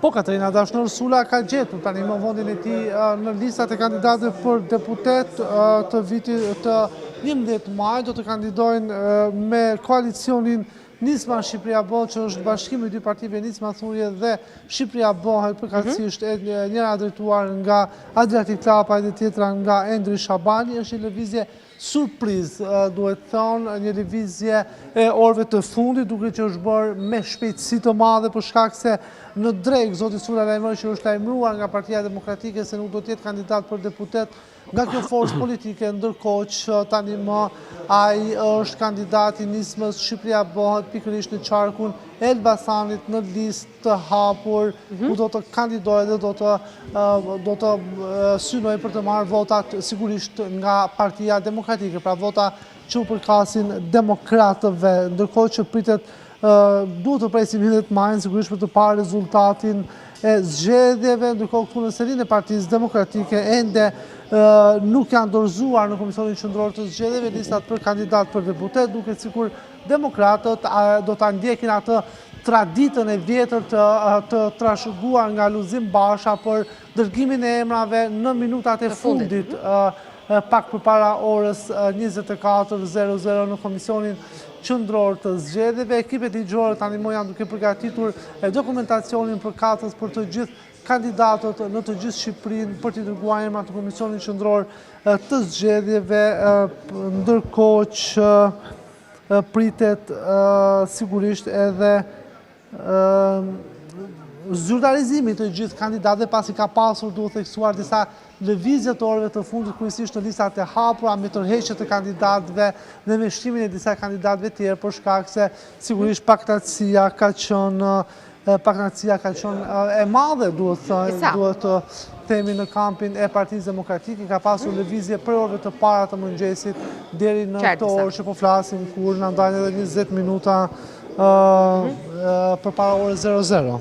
Po, Katarina Dashnor Sula ka gjetur tani më vendin e tij në listat e kandidatëve për deputet të vitit të 11 maj. Do të kandidojnë me koalicionin Nisma Shqipëria Bëhet, që është bashkimi i dy partive Nisma Thurje dhe Shqipëria Bëhet, përkatësisht njëra drejtuar nga Adriatik Llapa dhe tjetra nga Endri Shabani. Është një lëvizje surprizë, duhet thonë, një lëvizje e orëve të fundit, duke që është bërë me shpejtësi të madhe për shkak se në drejt zoti Sula lajmëroi që është lajmëruar nga Partia Demokratike se nuk do të jetë kandidat për deputet nga kjo forcë politike, ndërkohë që tani më ai është kandidati Nismës Shqipëria Bëhet pikërisht në qarkun e Elbasanit në listë të hapur, ku do të kandidojë dhe do të synoj për të marrë votat sigurisht nga Partia Demokratike, pra vota që u përkasin demokratëve, ndërkohë që pritet duhet të presim 11 majin sigurisht për të parë rezultatin e zgjedhjeve, ndërkohë këtu në selinë e Partisë Demokratike ende nuk janë dorëzuar në Komisionin Qendror të Zgjedhjeve listat për kandidat për deputet, duke sikur demokratët do ta ndjekin atë traditën e vjetër të trashëguar nga Luzim Basha për dërgimin e emrave në minutat e fundit, pak përpara orës 24:00 në Komisionin Qendror të Zgjedhjeve. Ekipet ligjore tani më janë duke përgatitur dokumentacionin përkatës për të gjithë kandidatët në të gjithë Shqipërinë për t'i dërguar emrat në Komisionin Qendror të Zgjedhjeve, ndërkohë që pritet sigurisht edhe zyrtarizimi të gjithë kandidatëve, pasi ka pasur, duhet theksuar, disa lëvizje të orëve të fundit, kryesisht në listat e hapura, me tërheqje të kandidatëve dhe me shtimin e disa kandidatëve tjerë, për shkak se sigurisht pakënaqësia ka qenë e madhe, duhet të themi, në kampin e Partisë Demokratike. Ka pasur lëvizje për orëve të para të mëngjesit deri në këto orë që po flasim, kur na ndajnë edhe 20 minuta përpara orës 00.